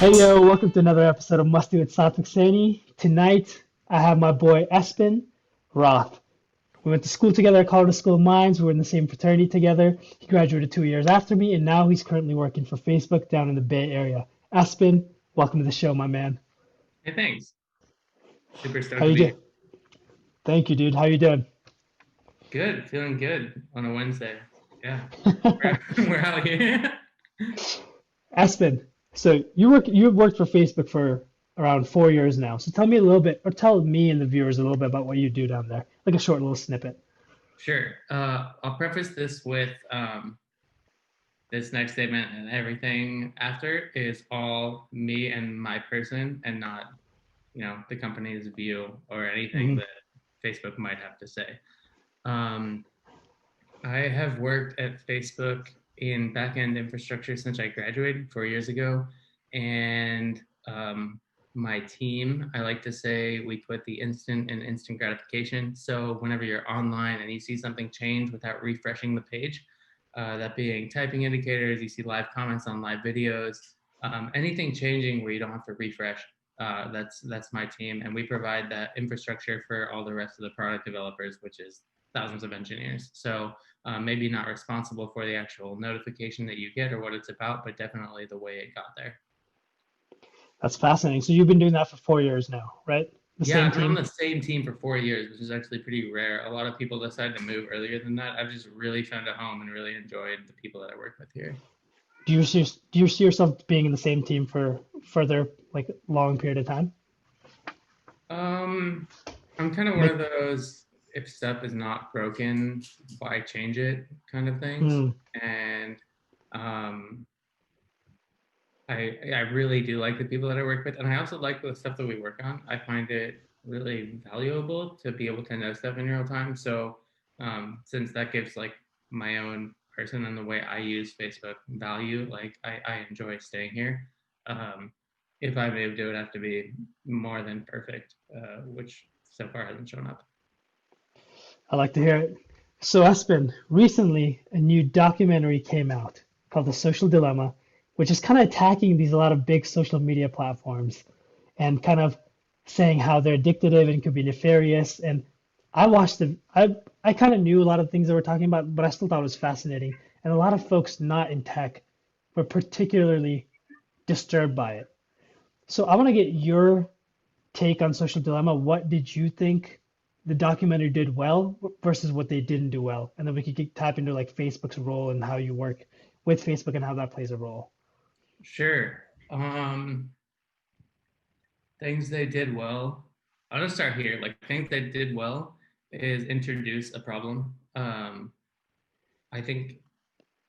Hey yo, welcome to another episode of Masti with Satvik Saini. Tonight, I have my boy Espen Roth. We went to school together at Colorado School of Mines. We were in the same fraternity together. He graduated 2 years after me, and now he's currently working for Facebook down in the Bay Area. Espen, welcome to the show, my man. Hey, thanks. Super How stoked to you be doing? here. Thank you, dude. How you doing? Good, feeling good on a Wednesday. Yeah, we're out here. Espen, so you've worked for Facebook for around 4 years now. So tell me a little bit, or tell me and the viewers a little bit about what you do down there, like a short little snippet. Sure. I'll preface this with this next statement and everything after is all me and my person and not, the company's view or anything Hmm. that Facebook might have to say. Um, I have worked at Facebook in backend infrastructure since I graduated 4 years ago. And my team, I like to say we put the instant and instant gratification. So whenever you're online and you see something change without refreshing the page, that being typing indicators, you see live comments on live videos, anything changing where you don't have to refresh, that's my team, and we provide that infrastructure for all the rest of the product developers, which is thousands of engineers. So maybe not responsible for the actual notification that you get or what it's about, but definitely the way it got there. That's fascinating. So you've been doing that for 4 years now, right? The Yeah, same I've been on team? the same team for 4 years, which is actually pretty rare. A lot of people decide to move earlier than that. I've just really found a home and really enjoyed the people that I work with here. Do you see yourself being in the same team for further like long period of time? Um, I'm kind of one of Make those if stuff is not broken, why change it kind of things. hmm, And um, I really do like the people that I work with, and I also like the stuff that we work on. I find it really valuable to be able to know stuff in real time. So since that gives like my own person and the way I use Facebook value, like I enjoy staying here. Um, if I moved, it would have to be more than perfect, which so far hasn't shown up. I like to hear it. So Espen, recently a new documentary came out called The Social Dilemma, which is kind of attacking these a lot of big social media platforms and kind of saying how they're addictive and could be nefarious. And I watched the I kind of knew a lot of things they were talking about, but I still thought it was fascinating. And a lot of folks not in tech were particularly disturbed by it. So I want to get your take on Social Dilemma. What did you think the documentary did well versus what they didn't do well? And then we could tap into like Facebook's role and how you work with Facebook and how that plays a role. Sure. Things they did well. I'll just start here. Like things they did well is introduce a problem. I think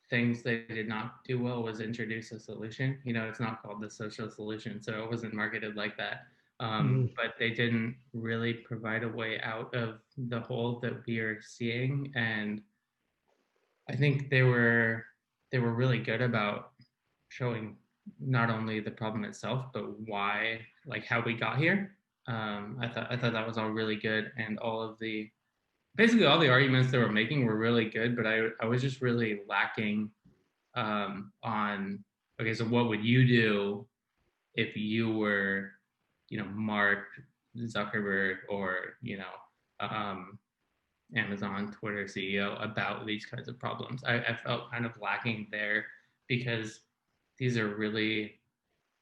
things they did not do well was introduce a solution. It's not called the social solution, so it wasn't marketed like that. Hmm. But they didn't really provide a way out of the hole that we are seeing, and I think they were really good about showing not only the problem itself, but why, like how we got here. I thought that was all really good, and all of the basically all the arguments they were making were really good. But I was just really lacking on okay, so what would you do if you were, Mark Zuckerberg or um, Amazon, Twitter CEO about these kinds of problems. I felt kind of lacking there because these are really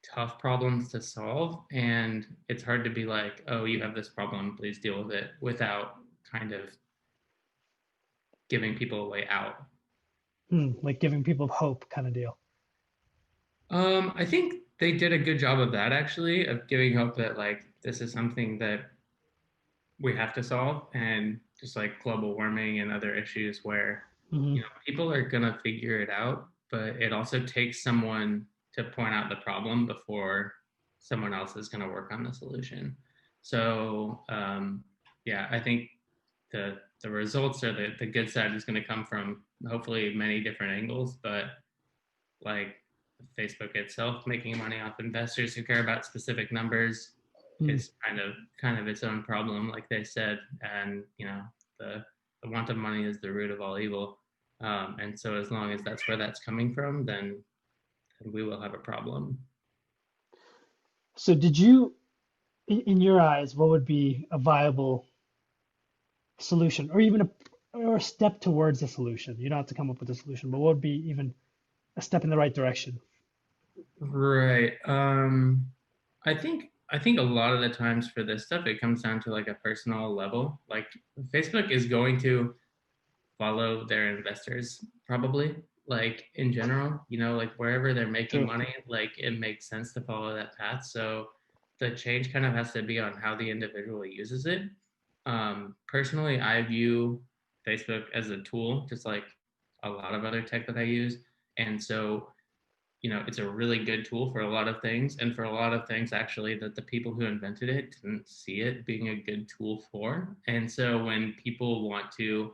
tough problems to solve. And it's hard to be like, oh, you have this problem, please deal with it without kind of giving people a way out. Like giving people hope kind of deal. I think they did a good job of that actually, of giving hope that like this is something that we have to solve, and just like global warming and other issues where Hmm. people are gonna figure it out, but it also takes someone to point out the problem before someone else is gonna work on the solution. So yeah, I think the results or the good side is going to come from hopefully many different angles, but like Facebook itself making money off investors who care about specific numbers Mm. is kind of its own problem, like they said. And the want of money is the root of all evil. And so as long as that's where that's coming from, then we will have a problem. So did you, in your eyes, what would be a viable solution, or even a step towards a solution? You don't have to come up with a solution, but what would be even a step in the right direction? Right. I think a lot of the times for this stuff, it comes down to like a personal level. Like Facebook is going to follow their investors probably, like in general, like wherever they're making True. money, like it makes sense to follow that path. So the change kind of has to be on how the individual uses it. Personally, I view Facebook as a tool, just like a lot of other tech that I use. And so it's a really good tool for a lot of things, and for a lot of things actually that the people who invented it didn't see it being a good tool for. And so when people want to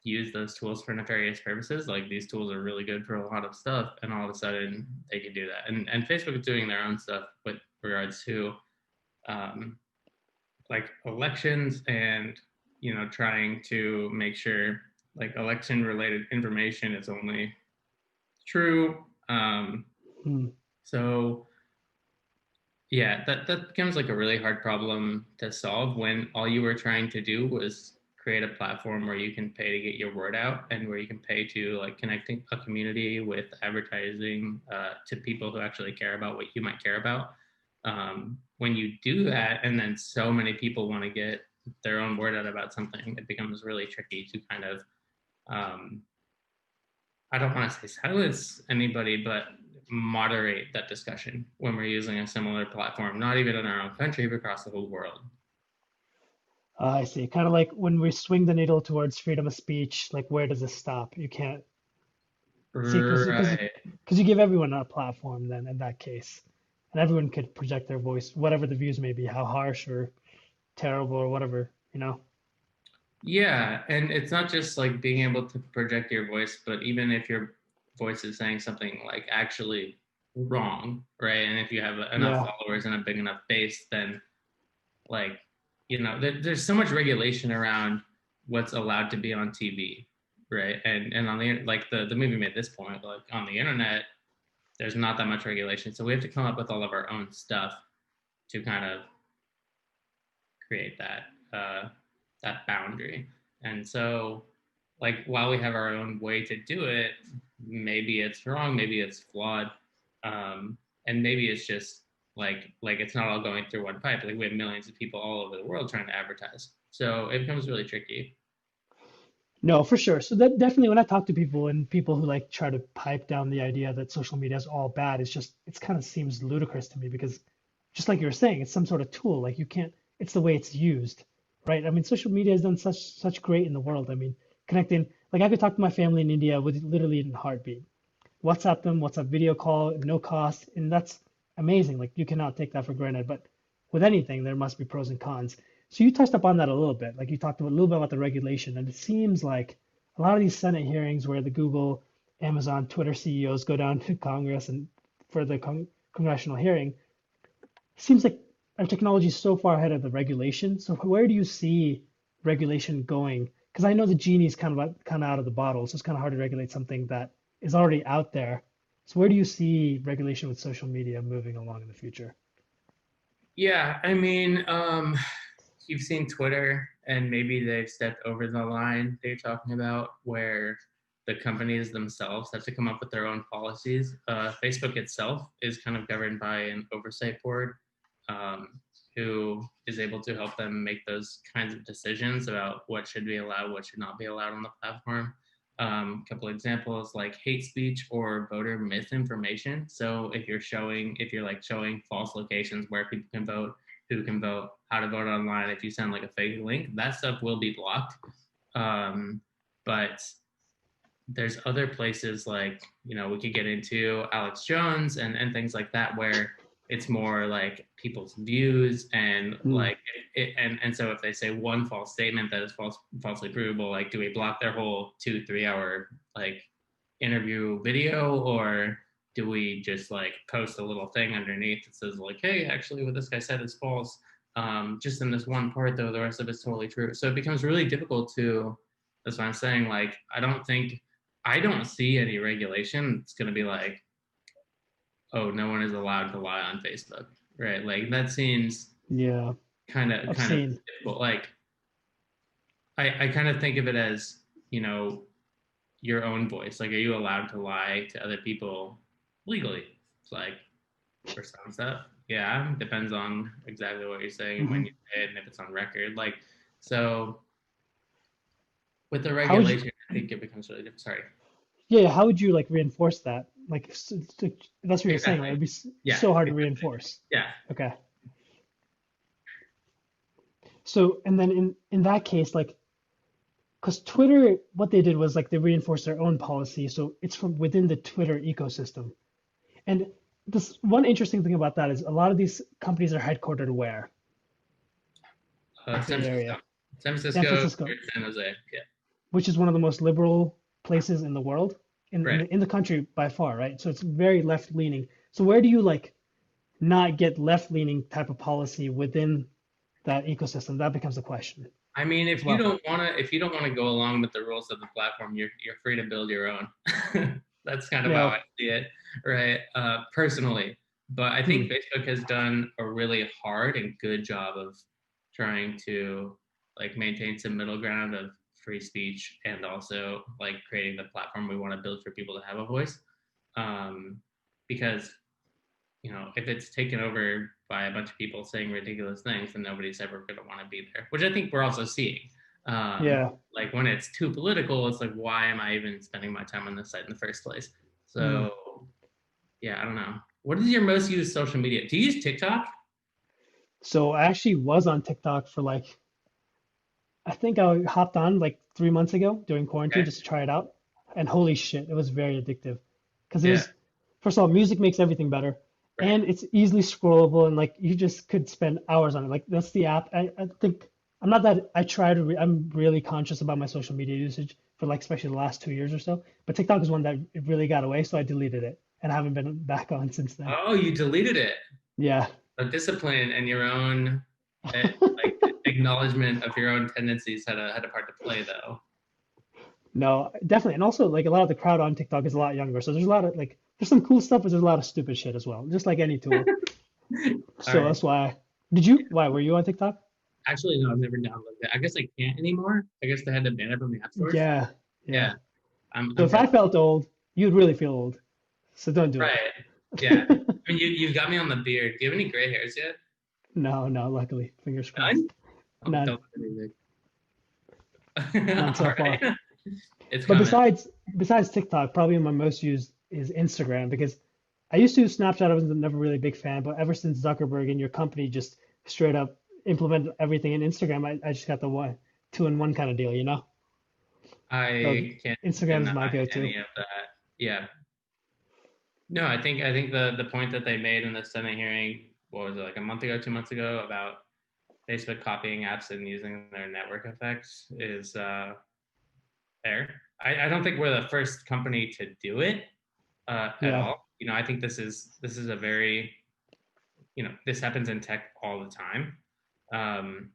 use those tools for nefarious purposes, like these tools are really good for a lot of stuff, and all of a sudden they can do that. And Facebook is doing their own stuff with regards to um, like elections, and trying to make sure like election related information is only true. Hmm. So yeah, that becomes like a really hard problem to solve when all you were trying to do was create a platform where you can pay to get your word out, and where you can pay to like connecting a community with advertising to people who actually care about what you might care about. When you do that, and then so many people want to get their own word out about something, it becomes really tricky to kind of um, I don't want to say silence anybody, but moderate that discussion when we're using a similar platform, not even in our own country, but across the whole world. I see. Kind of like when we swing the needle towards freedom of speech, like where does it stop? You can't see Right. because you give everyone a platform then in that case, and everyone could project their voice, whatever the views may be, how harsh or terrible or whatever, you know? Yeah. And it's not just like being able to project your voice, but even if your voice is saying something like actually wrong, right? And if you have enough Yeah. followers and a big enough base, then like, there's so much regulation around what's allowed to be on TV, right? And on the like the movie made this point, like on the internet, there's not that much regulation, so we have to come up with all of our own stuff to kind of create that boundary. And so, like, while we have our own way to do it, maybe it's wrong, maybe it's flawed, and maybe it's just like it's not all going through one pipe. Like we have millions of people all over the world trying to advertise, so it becomes really tricky. No, for sure. So that definitely when I talk to people and people who like try to pipe down the idea that social media is all bad, it's kind of seems ludicrous to me because just like you were saying, it's some sort of tool. Like you can't, it's the way it's used, right? I mean, social media has done such great in the world. I mean, connecting, like I could talk to my family in India with literally in a heartbeat. WhatsApp them, WhatsApp video call, no cost, and that's amazing. Like you cannot take that for granted. But with anything, there must be pros and cons. So you touched upon that a little bit. Like you talked a little bit about the regulation, and it seems like a lot of these Senate hearings where the Google, Amazon, Twitter CEOs go down to Congress and for the congressional hearing, seems like our technology is so far ahead of the regulation. So where do you see regulation going? Because I know the genie's kind of out of the bottle, so it's kind of hard to regulate something that is already out there. So where do you see regulation with social media moving along in the future? Yeah, I mean, you've seen Twitter, and maybe they've stepped over the line they're talking about, where the companies themselves have to come up with their own policies. Facebook itself is kind of governed by an oversight board, um, who is able to help them make those kinds of decisions about what should be allowed, what should not be allowed on the platform. A couple examples like hate speech or voter misinformation. So if you're like showing false locations where people can vote, who can vote, how to vote online, if you send like a fake link, that stuff will be blocked. But there's other places like we could get into Alex Jones and things like that, where it's more like people's views, and Hmm. like and so if they say one false statement that is falsely provable, like do we block their whole 2-3 hour like interview video, or do we just like post a little thing underneath that says like, hey, actually what this guy said is false, just in this one part though the rest of it's totally true. So it becomes really difficult to, that's what I'm saying, like I don't see any regulation. It's going to be like, oh, no one is allowed to lie on Facebook. right? Like that seems Yeah, kind of obscene. difficult. Like I kind of think of it as, your own voice. Like, are you allowed to lie to other people legally? It's like for some stuff, yeah, depends on exactly what you're saying and when Hmm. you say it and if it's on record. Like, so with the How would you? regulation, I think it becomes really different. Sorry. Yeah, how would you like reinforce that? Like that's what you're saying, right? Exactly. It'd be Yeah. so hard to Exactly. reinforce. Yeah. Okay. So, and then in that case, like, because Twitter, what they did was like they reinforced their own policy, so it's from within the Twitter ecosystem. And this one interesting thing about that is a lot of these companies are headquartered where? San Bay Francisco. Area, San San Francisco, Francisco, San Jose. Yeah. which is one of the most liberal places in the world, Right. in the country by far, right? So it's very left leaning. So where do you like not get left leaning type of policy within that ecosystem? That becomes a question I mean, as well. if you don't want to go along with the rules of the platform, you're free to build your own. That's kind of how Yeah. I see it, right? Personally, but I Hmm. think Facebook has done a really hard and good job of trying to like maintain some middle ground of free speech and also like creating the platform we want to build for people to have a voice. Um, because if it's taken over by a bunch of people saying ridiculous things, then nobody's ever going to want to be there, which I think we're also seeing. Yeah. Like when it's too political, it's like, why am I even spending my time on this site in the first place? Hmm. So, yeah, I don't know. What is your most used social media? Do you use TikTok? So I actually was on TikTok for like, I think I hopped on like 3 months ago during quarantine Okay. just to try it out. And holy shit, it was very addictive. Because it Yeah. was, first of all, music makes everything better. Right. And it's easily scrollable and like you just could spend hours on it. Like that's the app. I think I'm not that I try to I'm really conscious about my social media usage for like especially the last 2 years or so. But TikTok is one that it really got away, so I deleted it and I haven't been back on since then. Oh, you deleted it. Yeah. A discipline and your own like acknowledgement of your own tendencies had a part to play though. No, definitely. And also like a lot of the crowd on TikTok is a lot younger. So there's a lot of like there's some cool stuff, but there's a lot of stupid shit as well, just like any tool. All So right. that's why. Did you? Why were you on TikTok? Actually, no, I've never downloaded it. I guess I can't anymore. I guess they had to ban it from the app stores. Yeah, yeah. Yeah, I'm So I'm if I dead. felt old, you'd really feel old. So don't do Right. Yeah. it. I mean, you've got me on the beard. Do you have any gray hairs yet? No, no, luckily. Fingers crossed. None? Oh, None. don't look at None anything. so All far. right. It's But coming. besides TikTok, probably my most used is Instagram because I used to use Snapchat. I was never really a big fan, but ever since Zuckerberg and your company just straight up implemented everything in Instagram, I just got the one two in one kind of deal, you know? So I can't Instagram is deny my go-to. any of that. Yeah. No, I think the point that they made in the Senate hearing, what was it, like a month ago, 2 months ago, about Facebook copying apps and using their network effects is fair. I don't think we're the first company to do it at Yeah. all. I think this is a very this happens in tech all the time. Um,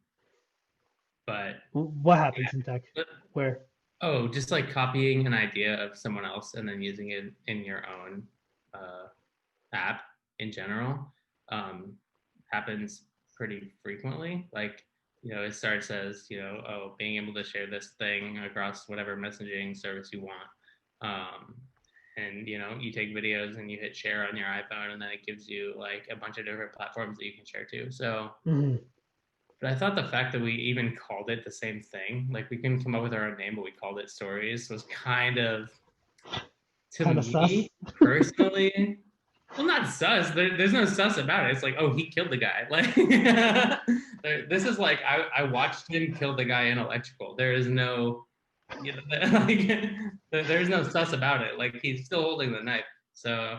but What happens in tech? yeah, Where? oh, just like copying an idea of someone else and then using it in your own uh, app in general um, happens pretty frequently. Like, it starts as, oh, being able to share this thing across whatever messaging service you want. Um, and, you take videos and you hit share on your iPhone and then it gives you like a bunch of different platforms that you can share to. So, Hmm. but I thought the fact that we even called it the same thing, like we couldn't come up with our own name, but we called it stories, was kind of, to Kind of sus. me personally, well, not sus. There's no sus about it. It's like, oh, he killed the guy. Like, this is like, I watched him kill the guy in electrical. There is no, like, there's no sus about it. Like, he's still holding the knife. So,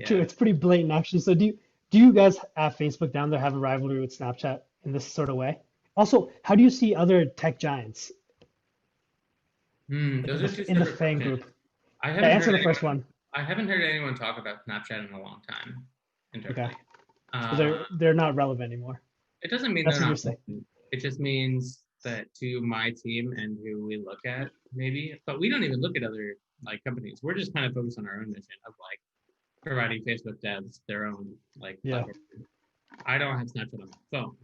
True, yeah. it's pretty blatant actually. So do you guys at Facebook down there have a rivalry with Snapchat in this sort of way? Also, how do you see other tech giants like Those are two in the separate FANG questions. group? I Yeah, haven't answer heard the first anyone. one. I haven't heard anyone talk about Snapchat in a long time Okay. internally. So Uh, they're not relevant anymore. it doesn't mean That's they're what you're not saying. relevant. It just means that to my team and who we look at, maybe, but we don't even look at other like companies. We're just kind of focused on our own mission of like providing Facebook devs their own like Yeah. platform. I don't have Snapchat on my phone,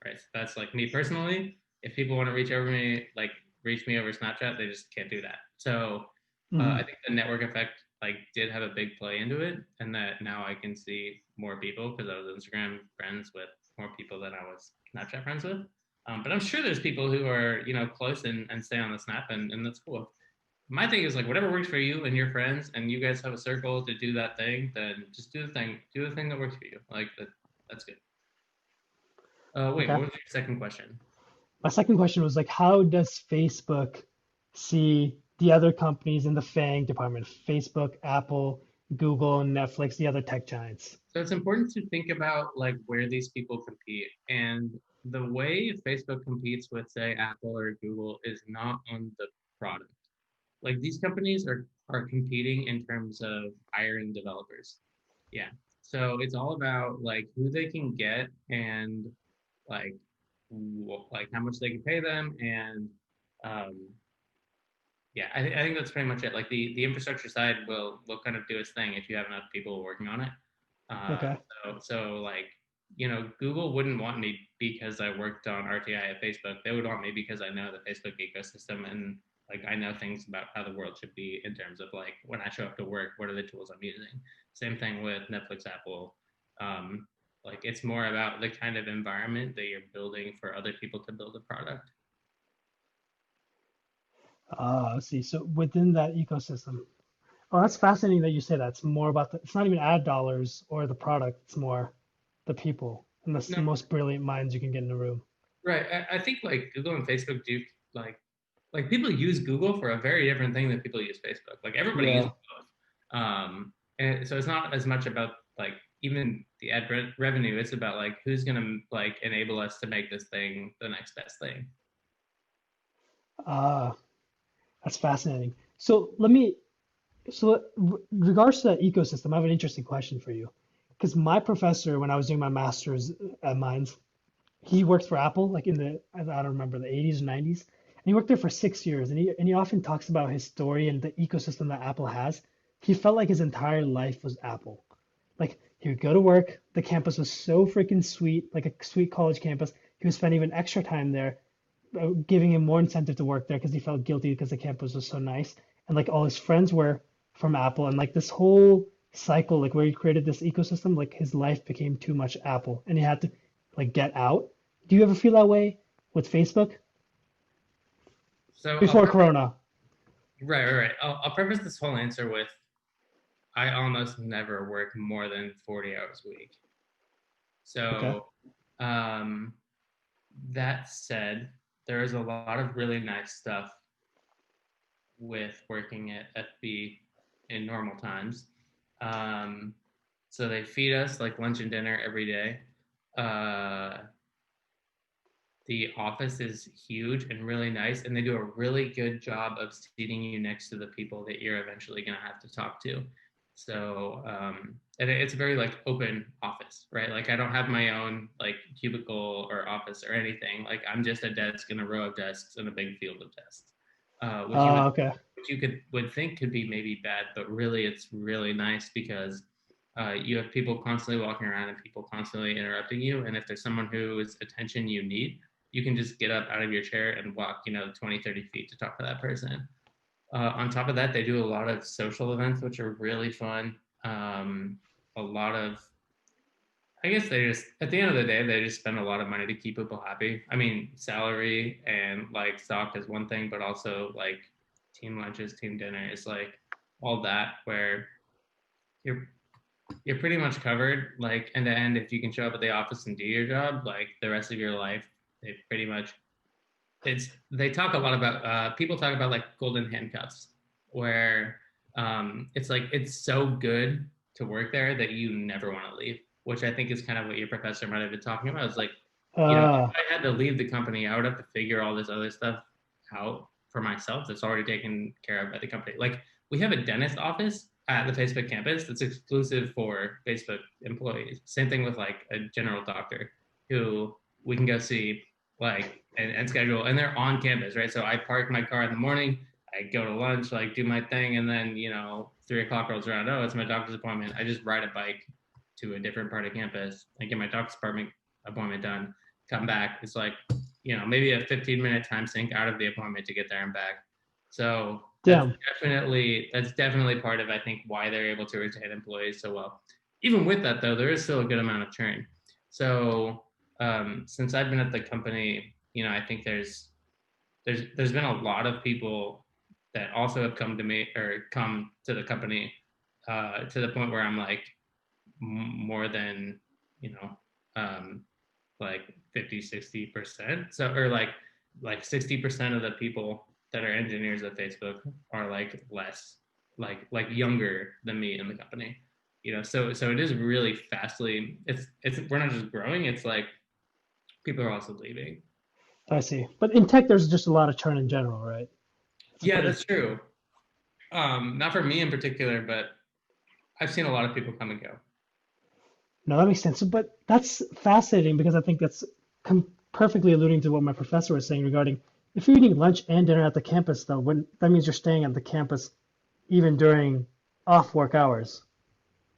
right? So that's like me personally. If people want to reach me over Snapchat, they just can't do that. So Hmm. I think the network effect like did have a big play into it, and that now I can see more people because I was Instagram friends with more people than I was Snapchat friends with. But I'm sure there's people who are close and stay on the Snap, and that's cool. My thing is like whatever works for you and your friends, and you guys have a circle to do that thing, then just do the thing that works for you. Like that's good. Wait, Okay. what was your second question? My second question was like, how does Facebook see the other companies in the FANG department? Facebook, Apple, Google, and Netflix, the other tech giants. So it's important to think about like where these people compete, and the way Facebook competes with say Apple or Google is not on the product. Like these companies are competing in terms of hiring developers. Yeah. So it's all about like who they can get and like like how much they can pay them and um, yeah, I think that's pretty much it. Like the infrastructure side will kind of do its thing if you have enough people working on it. Uh, Okay. so like Google wouldn't want me because I worked on RTI at Facebook. They would want me because I know the Facebook ecosystem and like I know things about how the world should be in terms of like when I show up to work, what are the tools I'm using. Same thing with Netflix, Apple. Um, like it's more about the kind of environment that you're building for other people to build a product. Ah, I see. So within that ecosystem. Oh, that's fascinating that you say that. It's more about it's not even ad dollars or the product. It's more the people and the No, most brilliant minds you can get in the room. right. I think like Google and Facebook do like people use Google for a very different thing than people use Facebook. Like everybody uses Yeah. both. And so it's not as much about like even the revenue. It's about like who's gonna like enable us to make this thing the next best thing. Ah, that's fascinating. So regards to that ecosystem, I have an interesting question for you. Because my professor, when I was doing my master's at Mines, he worked for Apple, like I don't remember, the 80s or 90s. And he worked there for 6 years. And he often talks about his story and the ecosystem that Apple has. He felt like his entire life was Apple. Like he would go to work, the campus was so freaking sweet, like a sweet college campus. He would spend even extra time there, giving him more incentive to work there because he felt guilty because the campus was so nice. And like all his friends were from Apple, and like this whole cycle, like where he created this ecosystem, like his life became too much Apple, and he had to like get out. Do you ever feel that way with Facebook So before Corona? right. I'll preface this whole answer with I almost never work more than 40 hours a week. Okay. So um, that said, there is a lot of really nice stuff with working at FB in normal times. Um, so they feed us like lunch and dinner every day. Uh, the office is huge and really nice, and they do a really good job of seating you next to the people that you're eventually going to have to talk to. So, and it's a very like open office, right? Like I don't have my own like cubicle or office or anything. Like I'm just a desk and a row of desks and a big field of desks, which Okay. would think could be maybe bad, but really it's really nice because you have people constantly walking around and people constantly interrupting you. And if there's someone whose attention you need, you can just get up out of your chair and walk, 20, 30 feet to talk to that person. On top of that, they do a lot of social events, which are really fun. A lot of, I guess they just, at the end of the day, they just spend a lot of money to keep people happy. I mean, salary and like stock is one thing, but also like team lunches, team dinner is like all that where you're you're pretty much covered like end to end if you can show up at the office and do your job like the rest of your life they pretty much they talk a lot about people talk about like golden handcuffs where it's like it's so good to work there that you never want to leave, which I think is kind of what your professor might have been talking about. It's like if Uh, I had to leave the company I would have to figure all this other stuff out for myself that's already taken care of by the company. Like we have a dentist office at the Facebook campus that's exclusive for Facebook employees. Same thing with like a general doctor who we can go see like and schedule, and they're on campus, right? So I park my car in the morning, I go to lunch, like do my thing, and then 3 o'clock rolls around. Oh, it's my doctor's appointment. I just ride a bike to a different part of campus. I get my doctor's appointment done. Come back. It's like maybe a 15-minute time sink out of the appointment to get there and back. So Damn. that's definitely part of I think why they're able to retain employees so well. Even with that though, there is still a good amount of churn. So since I've been at the company, I think there's been a lot of people that also have come to me or come to the company to the point where I'm like more than you know um, like 50-60%. So or like 60% of the people that are engineers at Facebook are like less like younger than me in the company. So it is really fastly. It's we're not just growing. It's like people are also leaving. I see. But in tech, there's just a lot of churn in general, right? It's a Yeah, pretty. that's true. Not for me in particular, but I've seen a lot of people come and go. No, that makes sense. But that's fascinating because I think that's perfectly alluding to what my professor was saying regarding if you're eating lunch and dinner at the campus, though, when that means you're staying at the campus even during off work hours.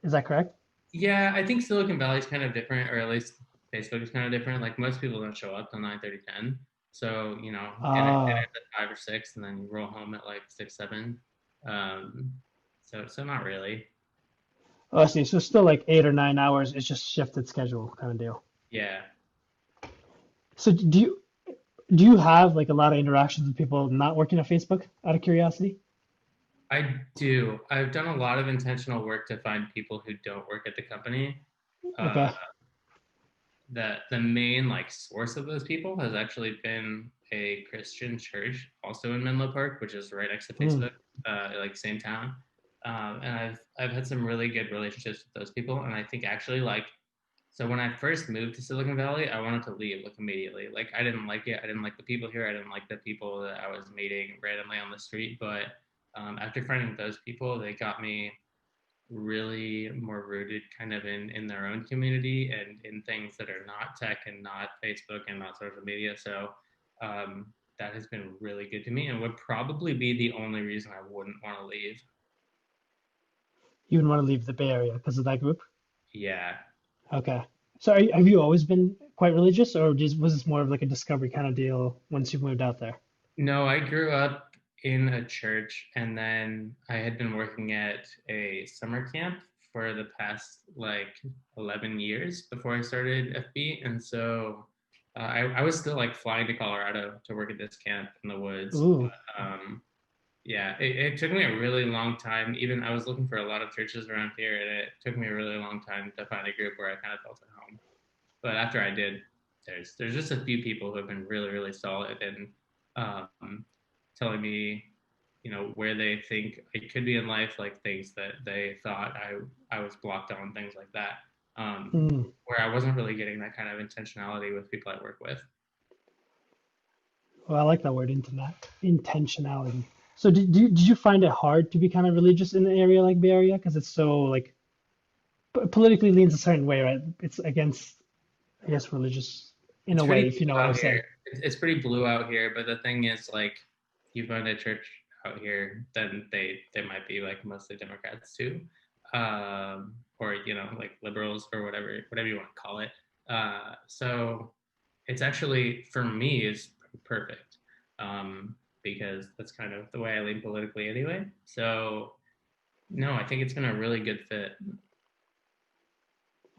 Is that correct? Yeah, I think Silicon Valley is kind of different, or at least Facebook is kind of different. Like most people don't show up till 9:30, 10. So, and it Ah, ends at 5 or 6, and then you roll home at like 6, 7. Um, so not really. oh, I see. So still like 8 or 9 hours. It's just shifted schedule kind of deal. Yeah, So do you have like a lot of interactions with people not working at Facebook out of curiosity? I do. I've done a lot of intentional work to find people who don't work at the company. Uh, Okay. the main like source of those people has actually been a Christian church, also in Menlo Park, which is right next to Hmm. Facebook, like same town. And I've had some really good relationships with those people, and I think actually like so when I first moved to Silicon Valley, I wanted to leave like immediately. Like I didn't like it. I didn't like the people here. I didn't like the people that I was meeting randomly on the street. But after finding those people, they got me really more rooted kind of in their own community and in things that are not tech and not Facebook and not social media. So that has been really good to me and would probably be the only reason I wouldn't want to leave. You wouldn't want to leave the Bay Area because of that group? Yeah. Okay. So have you always been quite religious, or just was this more of like a discovery kind of deal once you moved out there? No, I grew up in a church and then I had been working at a summer camp for the past like 11 years before I started FB. And so I was still like flying to Colorado to work at this camp in the woods. Ooh, Yeah, it took me a really long time. Even I was looking for a lot of churches around here, and it took me a really long time to find a group where I kind of felt at home. But after I did, there's just a few people who have been really really solid and telling me, where they think I could be in life, like things that they thought I was blocked on, things like that. mm. Where I wasn't really getting that kind of intentionality with people I work with. Well, I like that word, intentionality. So did you find it hard to be kind of religious in an area like Bay Area because it's so like politically leans a certain way, right? It's against, I guess, religious in It's a pretty way, if you know blue what I'm out here. saying. It's pretty blue out here, but the thing is, like, if you find a church out here, then they might be like mostly Democrats too, or like liberals or whatever you want to call it. So it's actually for me is perfect, because that's kind of the way I lean politically anyway. So no, I think it's been a really good fit.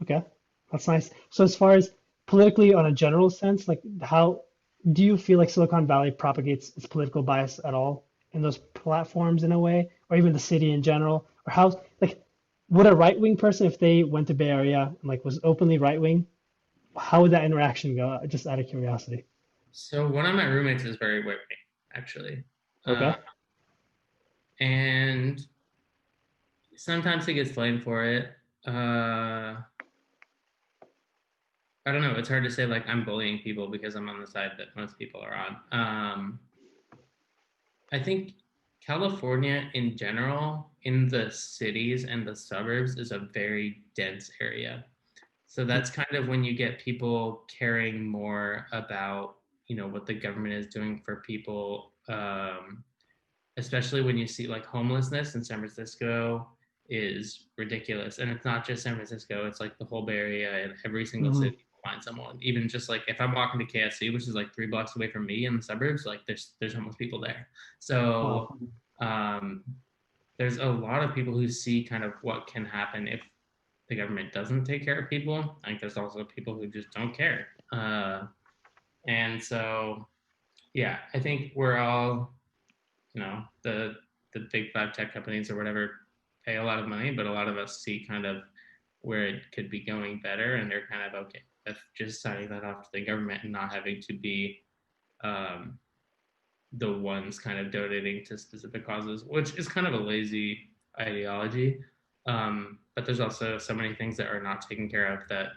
Okay, that's nice. So as far as politically on a general sense, like how do you feel like Silicon Valley propagates its political bias at all in those platforms in a way, or even the city in general? Or how like would a right-wing person, if they went to Bay Area and like was openly right-wing, how would that interaction go? Just out of curiosity. So one of my roommates is very whippy, actually. Uh, Okay. and sometimes he gets blamed for it. Uh, I don't know. It's hard to say like I'm bullying people because I'm on the side that most people are on. I think California in general, in the cities and the suburbs, is a very dense area. So that's kind of when you get people caring more about, what the government is doing for people, especially when you see like homelessness in San Francisco is ridiculous. And it's not just San Francisco, it's like the whole Bay Area and every single Hmm. city will find someone. Even just like if I'm walking to KFC, which is like 3 blocks away from me in the suburbs, like there's homeless people there. Wow. So um, there's a lot of people who see kind of what can happen if the government doesn't take care of people. I think there's also people who just don't care. And so, yeah, I think we're all, the big five tech companies or whatever pay a lot of money, but a lot of us see kind of where it could be going better, and they're kind of okay with just signing that off to the government and not having to be um, the ones kind of donating to specific causes, which is kind of a lazy ideology. But there's also so many things that are not taken care of that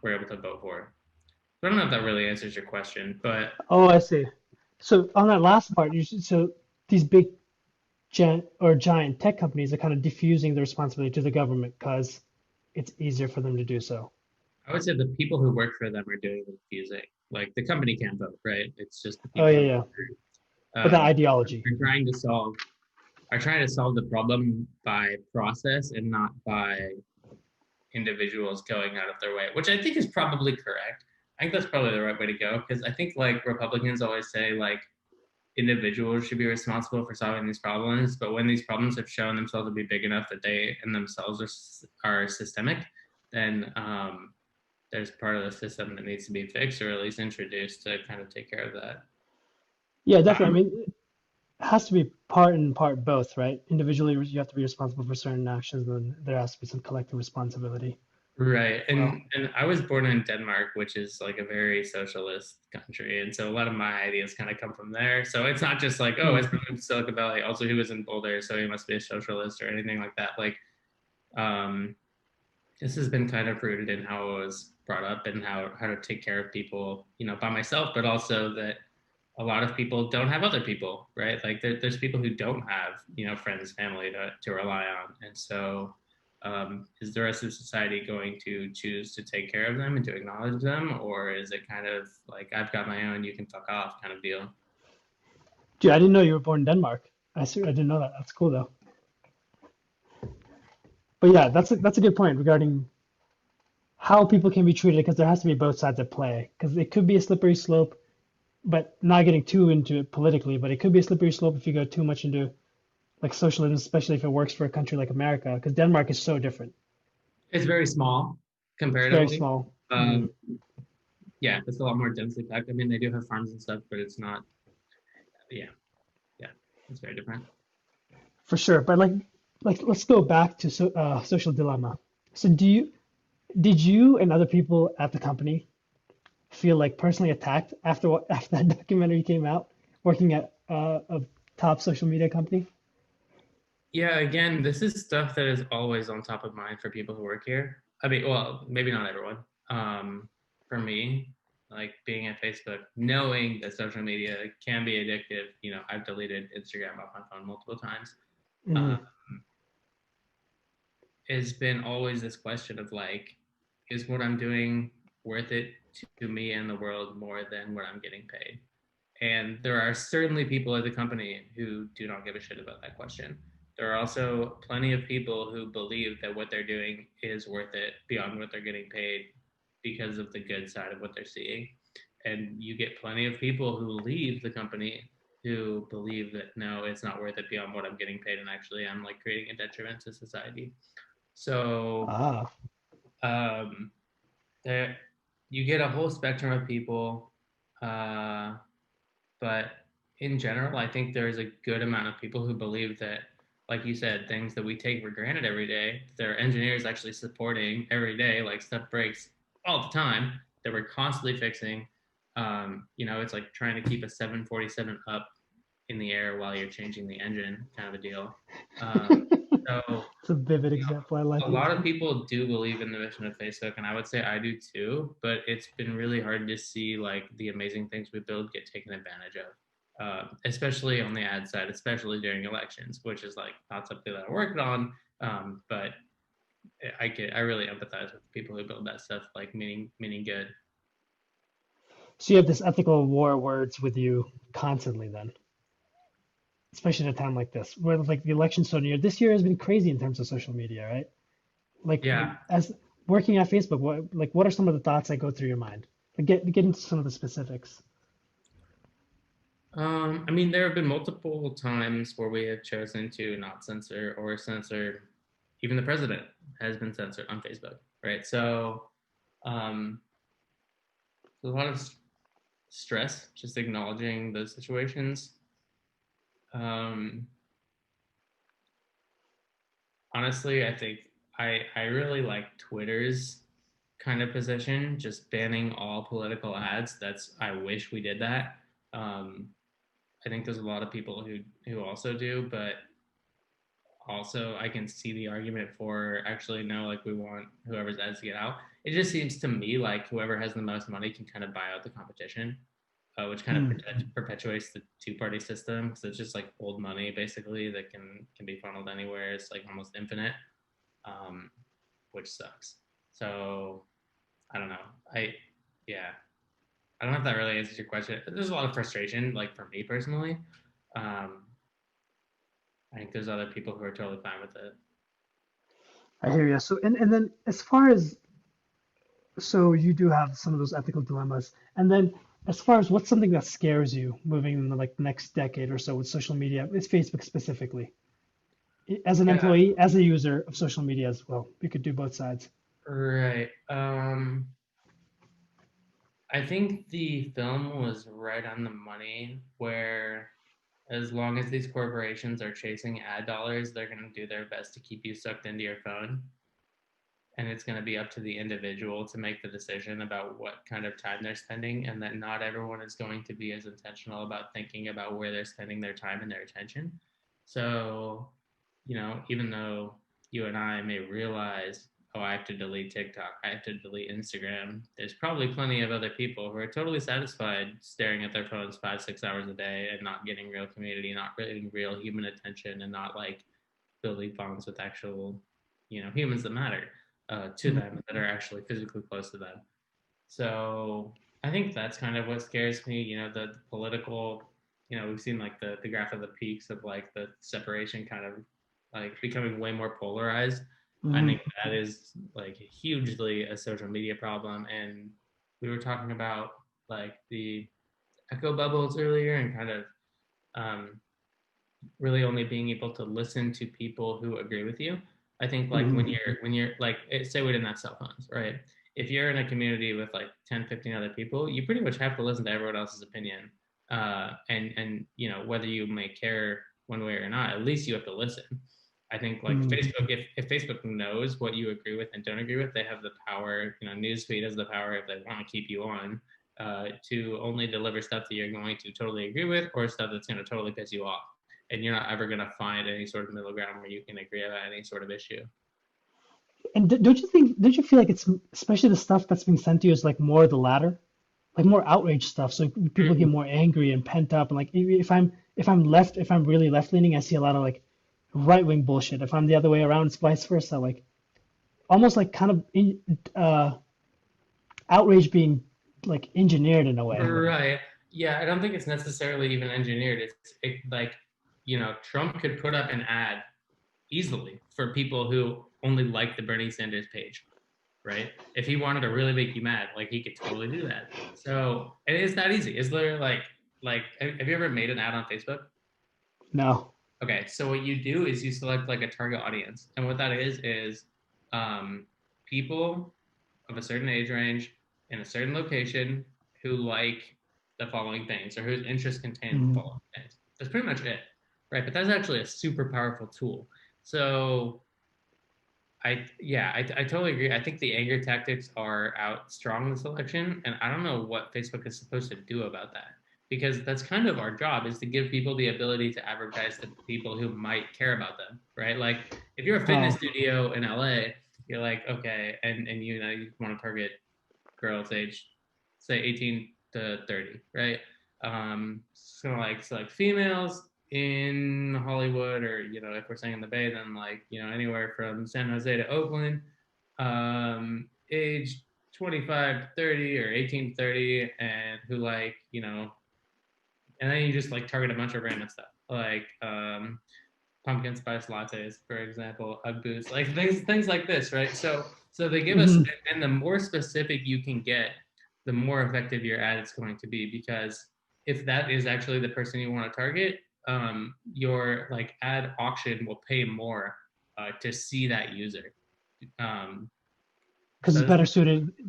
we're able to vote for. So I don't know if that really answers your question, but Oh, I see. So on that last part, so these big giant tech companies are kind of diffusing the responsibility to the government because it's easier for them to do so. I would say the people who work for them are doing the confusing. Like the company can't vote, right? It's just the Oh people yeah, who yeah. But that ideology. are trying to solve the problem by process and not by individuals going out of their way, which I think is probably correct. I think that's probably the right way to go because I think like Republicans always say like individuals should be responsible for solving these problems, but when these problems have shown themselves to be big enough that they in themselves are systemic, then there's part of the system that needs to be fixed or at least introduced to kind of take care of that. Yeah, definitely. I Um, mean, it has to be part and part both, right? Individually, you have to be responsible for certain actions, and then there has to be some collective responsibility right. as well. And I was born in Denmark, which is like a very socialist country. And so a lot of my ideas kind of come from there. So it's not just like, oh, Hmm. Espen moved to Silicon Valley. Also, he was in Boulder, so he must be a socialist or anything like that. Like, um, this has been kind of rooted in how I was brought up and how to take care of people, by myself, but also that a lot of people don't have other people, right? Like there's people who don't have, friends, family to rely on. And so is the rest of society going to choose to take care of them and to acknowledge them? Or is it kind of like, I've got my own, you can fuck off kind of deal? Dude, I didn't know you were born in Denmark. I didn't know that. That's cool though. But yeah, that's a good point regarding how people can be treated because there has to be both sides at play because it could be a slippery slope, but not getting too into it politically, but it could be a slippery slope if you go too much into like socialism, especially if it works for a country like America, because Denmark is so different. It's very small It's very comparatively. small. Mm, Um, yeah, it's a lot more densely packed. I mean, they do have farms and stuff, but it's not, yeah, yeah, it's very different. for sure. But like let's go back to social dilemma. So did you and other people at the company feel like personally attacked after after that documentary came out, working at a top social media company? Yeah, again, this is stuff that is always on top of mind for people who work here. I mean, well, maybe not everyone. For me, like being at Facebook, knowing that social media can be addictive, I've deleted Instagram off my phone multiple times. Uh, Hmm. has been always this question of like, is what I'm doing worth it to me and the world more than what I'm getting paid? And there are certainly people at the company who do not give a shit about that question. There are also plenty of people who believe that what they're doing is worth it beyond what they're getting paid because of the good side of what they're seeing. And you get plenty of people who leave the company who believe that no, it's not worth it beyond what I'm getting paid. And actually, I'm like creating a detriment to society. So Ah, um, there, you get a whole spectrum of people. Uh, but in general, I think there's a good amount of people who believe that, like you said, things that we take for granted every day, there are engineers actually supporting every day, like stuff breaks all the time that we're constantly fixing. It's like trying to keep a 747 up in the air while you're changing the engine, kind of a deal. So it's a vivid example. I a like it. lot of people do believe in the mission of Facebook, and I would say I do too. But it's been really hard to see like the amazing things we build get taken advantage of, especially on the ad side, especially during elections, which is like not something that I worked on. But I really empathize with the people who build that stuff, like meaning good. So you have this ethical war words with you constantly then. especially at a time like this, where like the election's so near. This year has been crazy in terms of social media, right? Like Yeah. as working at Facebook, what are some of the thoughts that go through your mind? Like get into some of the specifics. I mean, there have been multiple times where we have chosen to not censor or censor. Even the president has been censored on Facebook, right? So, um, there's a lot of stress just acknowledging those situations. Um, Honestly, I think I really like Twitter's kind of position, just banning all political ads. That's I wish we did that. Um, I think there's a lot of people who also do, but also I can see the argument for actually no, like we want whoever's ads to get out. It just seems to me like whoever has the most money can kind of buy out the competition, which kind of Hmm. perpetuates the two-party system because it's just like old money basically that can be funneled anywhere. It's like almost infinite, um, which sucks. So I don't know. Yeah, I don't know if that really answers your question. There's a lot of frustration, like for me personally. Um, I think there's other people who are totally fine with it. I hear you. So and then as far as so you do have some of those ethical dilemmas, and then as far as what's something that scares you moving in the like next decade or so with social media, it's Facebook specifically. As an Yeah, employee, as a user of social media as well, you could do both sides. right. I think the film was right on the money where as long as these corporations are chasing ad dollars, they're going to do their best to keep you sucked into your phone. And it's going to be up to the individual to make the decision about what kind of time they're spending, and that not everyone is going to be as intentional about thinking about where they're spending their time and their attention. So, even though you and I may realize, oh, I have to delete TikTok, I have to delete Instagram, there's probably plenty of other people who are totally satisfied staring at their phones 5, 6 hours a day and not getting real community, not getting real human attention, and not like building bonds with actual, humans that matter to them that are actually physically close to them. So I think that's kind of what scares me. The political. We've seen like the graph of the peaks of like the separation kind of like becoming way more polarized. I Mm-hmm. think that is like hugely a social media problem. And we were talking about like the echo bubbles earlier and kind of um, really only being able to listen to people who agree with you. I think like Mm-hmm. when you're like say we didn't have cell phones, right? If you're in a community with like 10, 15 other people, you pretty much have to listen to everyone else's opinion. And whether you may care one way or not, at least you have to listen. I think like Mm-hmm. Facebook, if Facebook knows what you agree with and don't agree with, they have the power. Newsfeed has the power if they want to keep you on to only deliver stuff that you're going to totally agree with or stuff that's going to totally piss you off, and you're not ever going to find any sort of middle ground where you can agree about any sort of issue. And don't you feel like it's especially the stuff that's being sent to you is like more the latter, like more outrage stuff, so people get Mm-hmm. more angry and pent up, and like if I'm really left leaning, I see a lot of like right wing bullshit. If I'm the other way around, it's vice versa, like almost like kind of outrage being like engineered in a way. Right. Yeah, I don't think it's necessarily even engineered. Like, Trump could put up an ad easily for people who only like the Bernie Sanders page, right? If he wanted to really make you mad, like he could totally do that. So it is that easy. It's literally like have you ever made an ad on Facebook? No. Okay, so what you do is you select like a target audience, and what that is um, people of a certain age range in a certain location who like the following things or whose interests contain the Mm-hmm. following things. That's pretty much it, right? But that's actually a super powerful tool. So I totally agree. I think the anger tactics are out strong this election, and I don't know what Facebook is supposed to do about that because that's kind of our job is to give people the ability to advertise to people who might care about them, right? Like if you're a fitness Oh. studio in LA, you're like okay, and you want to target girls age say 18 to 30, right? So like select females in Hollywood, or if we're saying in the Bay, then like anywhere from San Jose to Oakland, age 25 to 30 or 18 to 30, and who like and then you just like target a bunch of random stuff, like pumpkin spice lattes, for example, Ugg boots, like things like this, right? So they give us, Hmm. and the more specific you can get, the more effective your ad is going to be, because if that is actually the person you want to target, your like ad auction will pay more to see that user. Um, Because so it's this,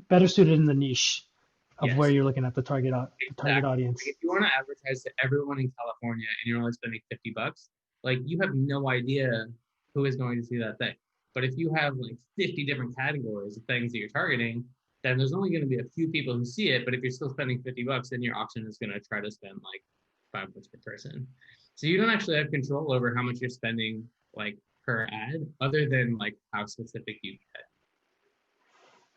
better suited in the niche of where yes, you're looking at the target exactly. Like audience. if you want to advertise to everyone in California and you're only spending $50, like you have no idea who is going to see that thing. But if you have like 50 different categories of things that you're targeting, then there's only going to be a few people who see it. But if you're still spending $50, then your auction is going to try to spend like $5 per person. So you don't actually have control over how much you're spending like per ad, other than like how specific you get.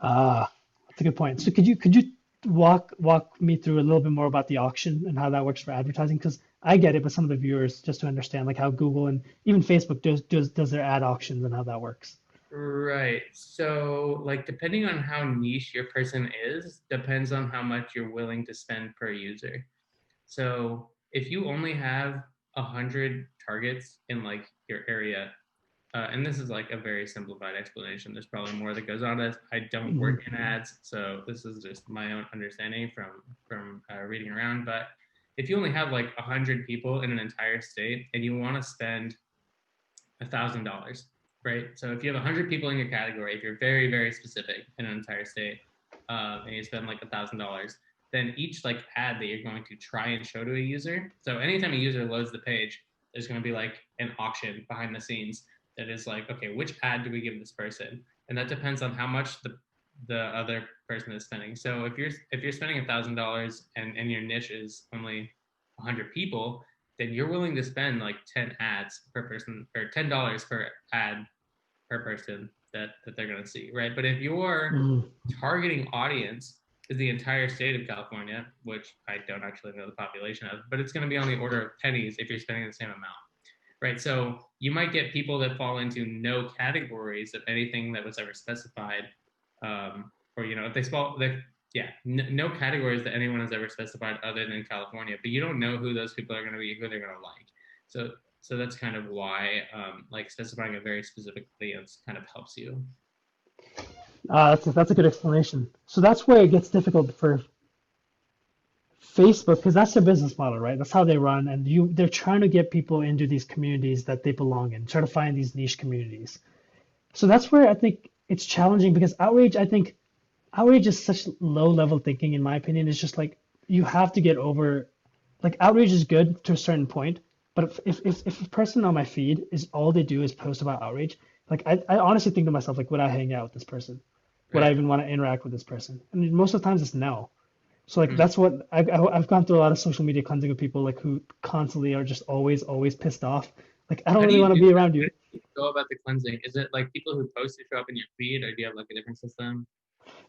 Ah, that's a good point. So could you walk me through a little bit more about the auction and how that works for advertising? Because I get it, but some of the viewers just to understand like how Google and even Facebook does their ad auctions and how that works. Right. So, like, depending on how niche your person is, depends on how much you're willing to spend per user. So, if you only have 100 targets in like your area, and this is like a very simplified explanation. There's probably more that goes on. As I don't Hmm. work in ads, so this is just my own understanding from reading around. But if you only have like 100 people in an entire state, and you want to spend $1,000, right? So if you have 100 people in your category, if you're very, very specific in an entire state, and you spend like $1,000, then each like ad that you're going to try and show to a user. So anytime a user loads the page, there's going to be like an auction behind the scenes that is like, okay, which ad do we give this person? And that depends on how much the other person is spending. So if you're spending $1,000 and your niche is only 100 people, then you're willing to spend like 10 ads per person, or $10 per ad per person that they're going to see, right? But if your Hmm. targeting audience is the entire state of California, which I don't actually know the population of, but it's going to be on the order of pennies if you're spending the same amount, right? So you might get people that fall into no categories of anything that was ever specified, or if they fall, yeah, no categories that anyone has ever specified other than California, but you don't know who those people are going to be, who they're going to like. So that's kind of why like specifying a very specific audience kind of helps you. That's a good explanation. So that's where it gets difficult for Facebook because that's their business model, right? That's how they run, and they're trying to get people into these communities that they belong in, try to find these niche communities. So that's where I think it's challenging because outrage is such low level thinking in my opinion. It's just like you have to get over like outrage is good to a certain point, but if a person on my feed is all they do is post about outrage, like I honestly think to myself like would I hang out with this person? Would I Right. even want to interact with this person? And most of the times it's no. So like Mm. that's what I've gone through a lot of social media cleansing of people like who constantly are just always pissed off. Like I don't How do really you want to do be that? around How you. do you go about the cleansing? Is it like people who post to show up in your feed, or do you have like a different system?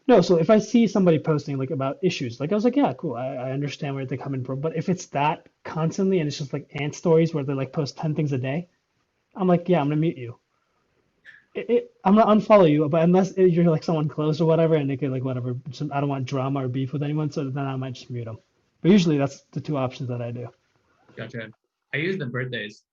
No, so if I see somebody posting like about issues, like I was like, yeah, cool, I understand where they're coming from. But if it's that constantly and it's just like ant stories where they like post 10 things a day, I'm like, yeah, I'm gonna mute you. I'm gonna unfollow you, but unless you're like someone close or whatever, and they could like whatever, I don't want drama or beef with anyone, so then I might just mute them. But usually that's the two options that I do. Gotcha. I use the birthdays.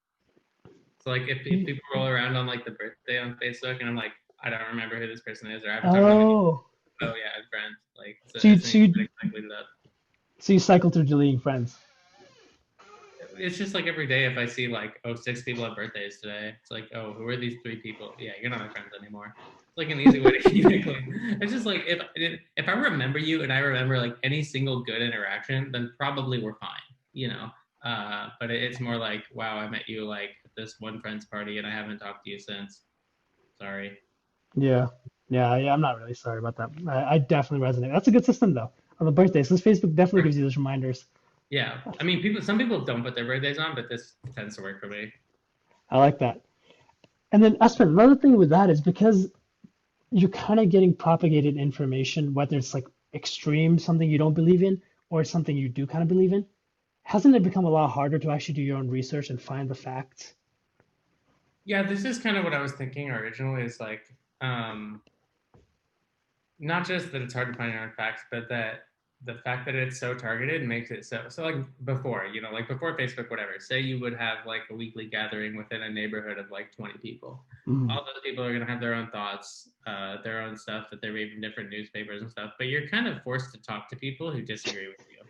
So like if people roll around on like the birthday on Facebook and I'm like, I don't remember who this person is, or I haven't talked to them anymore. Oh, Oh yeah, I'm friends. Like so you it's an so easy way you to connect with that. so you cycle through deleting friends. It's just like every day if I see like, oh, 6 people have birthdays today, it's like, oh, who are these 3 people? Yeah, you're not my friends anymore. It's like an easy way to keep it clean. It's just like if I remember you and I remember like any single good interaction, then probably we're fine, you know. But it's more like, wow, I met you like at this one friend's party and I haven't talked to you since. Sorry. Yeah, yeah. I'm not really sorry about that. I definitely resonate. That's a good system though on the birthdays. This Facebook definitely gives you those reminders. Yeah, I mean, some people don't put their birthdays on, but this tends to work for me. I like that. And then Espen, another thing with that is because you're kind of getting propagated information, whether it's like extreme, something you don't believe in, or it's something you do kind of believe in. Hasn't it become a lot harder to actually do your own research and find the facts? Yeah, this is kind of what I was thinking originally. Is like, um, not just that it's hard to find your own facts, but that the fact that it's so targeted makes it so like before, like before Facebook, whatever, say you would have like a weekly gathering within a neighborhood of like 20 people. Mm. All those people are going to have their own thoughts, their own stuff that they read from different newspapers and stuff, but you're kind of forced to talk to people who disagree with you,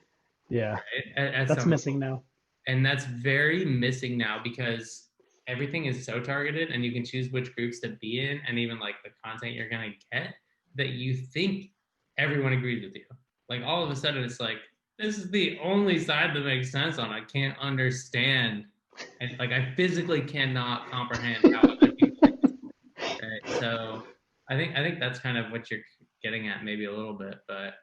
Yeah, right? At that's some missing level. now. And that's very missing now because everything is so targeted and you can choose which groups to be in and even like the content you're going to get that you think everyone agrees with you. Like all of a sudden it's like, this is the only side that makes sense on. I can't understand. And like I physically cannot comprehend how other people think. Right. So I think that's kind of what you're getting at maybe a little bit, but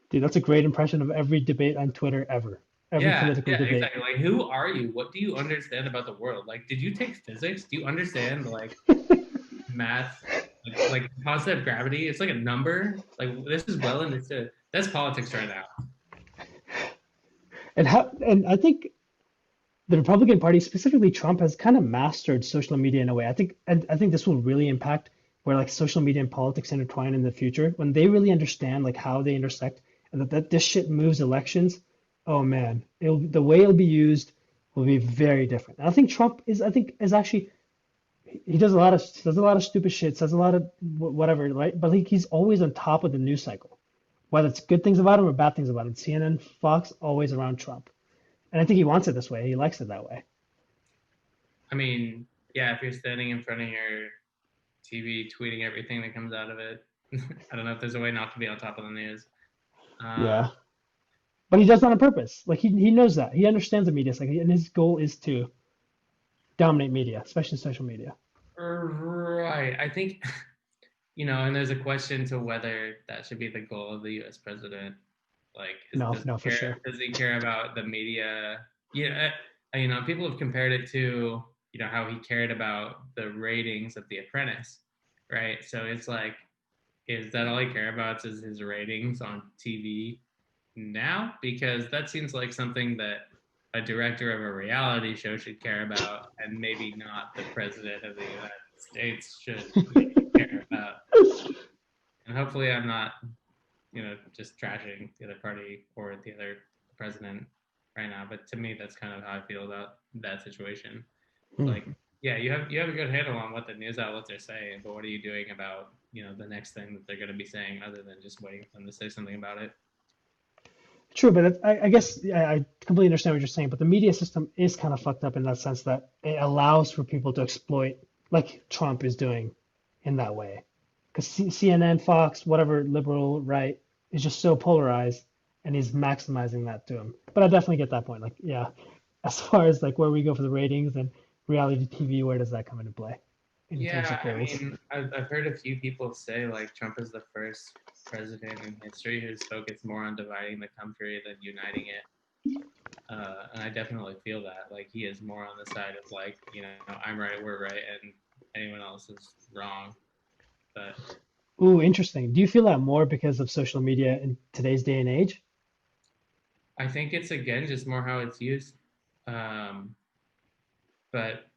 Dude, that's a great impression of every debate on Twitter ever. Every yeah, political yeah, debate. exactly. Like, who are you? What do you understand about the world? Like, did you take physics? Do you understand like math, like positive gravity? It's like a number. Like, this is well understood. That's politics right now. And I think the Republican Party, specifically Trump, has kind of mastered social media in a way. I think this will really impact where like social media and politics intertwine in the future when they really understand like how they intersect and that this shit moves elections. Oh man, the way it'll be used will be very different. And I think Trump is actually he does a lot of stupid shit, says a lot of whatever, right? But like he's always on top of the news cycle, whether it's good things about him or bad things about him. CNN, Fox, always around Trump. And I think he wants it this way. He likes it that way. I mean, yeah, if you're standing in front of your TV tweeting everything that comes out of it, I don't know if there's a way not to be on top of the news. Uh, Yeah. But he does that on purpose. Like he knows that. He understands the media cycle, and his goal is to dominate media, especially social media. right. I think, and there's a question to whether that should be the goal of the U.S. president. Like, No, does no, he for care? sure. Does he care about the media? Yeah, people have compared it to how he cared about the ratings of The Apprentice, right? So it's like, is that all he cares about? Is his ratings on TV now? Because that seems like something that a director of a reality show should care about, and maybe not the president of the United States should maybe care about. And hopefully, I'm not just trashing the other party or the other president right now. But to me, that's kind of how I feel about that situation. It's Hmm. like, yeah, you have a good handle on what the news outlets are saying, but what are you doing about the next thing that they're going to be saying, other than just waiting for them to say something about it? True, but I guess I completely understand what you're saying. But the media system is kind of fucked up in that sense that it allows for people to exploit, like Trump is doing, in that way. Because CNN, Fox, whatever liberal right is just so polarized, and he's maximizing that to him. But I definitely get that point. Like, yeah, as far as like where we go for the ratings and reality TV, where does that come into play in terms Yeah, of I goals? mean, I've heard a few people say like Trump is the first president in history who's focused more on dividing the country than uniting it. And I definitely feel that. Like he is more on the side of like, I'm right, we're right, and anyone else is wrong. But Ooh, interesting. Do you feel that more because of social media in today's day and age? I think it's again just more how it's used. Um, but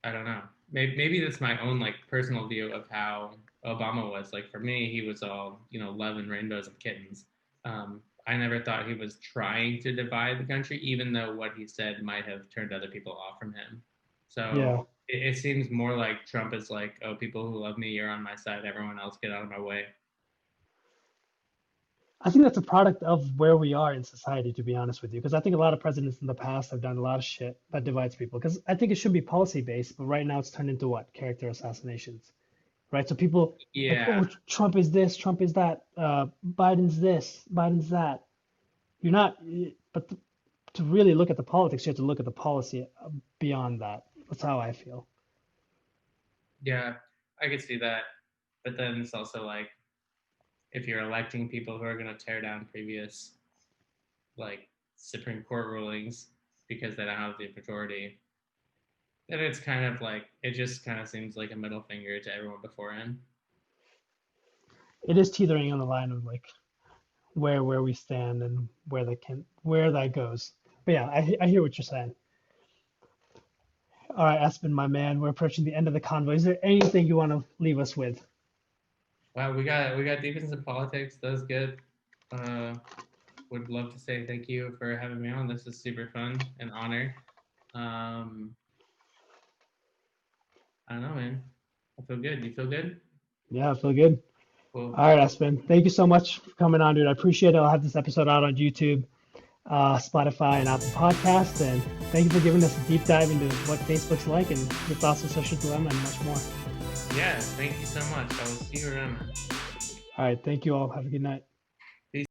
I don't know. Maybe that's my own like personal view of how Obama was. Like for me, he was all love and rainbows and kittens. I never thought he was trying to divide the country, even though what he said might have turned other people off from him. So Yeah. it seems more like Trump is like, oh, people who love me, you're on my side. Everyone else, get out of my way. I think that's a product of where we are in society, to be honest with you. Because I think a lot of presidents in the past have done a lot of shit that divides people. Because I think it should be policy based, but right now it's turned into what? Character assassinations, right? So people like, Yeah, oh, Trump is this, Trump is that, Biden's this, Biden's that. You're not, but to really look at the politics, you have to look at the policy beyond that. That's how I feel. yeah, I could see that. But then it's also like if you're electing people who are going to tear down previous like Supreme Court rulings because they don't have the majority, then it's kind of like it just kind of seems like a middle finger to everyone before him. It is teetering on the line of like where we stand and where that goes. But yeah, I hear what you're saying. All right, Espen, my man, we're approaching the end of the convo. Is there anything you want to leave us with? Wow, we got defense and politics. That was good. would love to say thank you for having me on. This is super fun, an honor. I don't know, man. I feel good. You feel good? Yeah, I feel good. Cool. All right, Espen. Thank you so much for coming on, dude. I appreciate it. I'll have this episode out on YouTube, Spotify, and Apple Podcasts. And thank you for giving us a deep dive into what Facebook's like and your thoughts on social dilemma and much more. Yeah, thank you so much. I will see you around. All right, thank you all. Have a good night.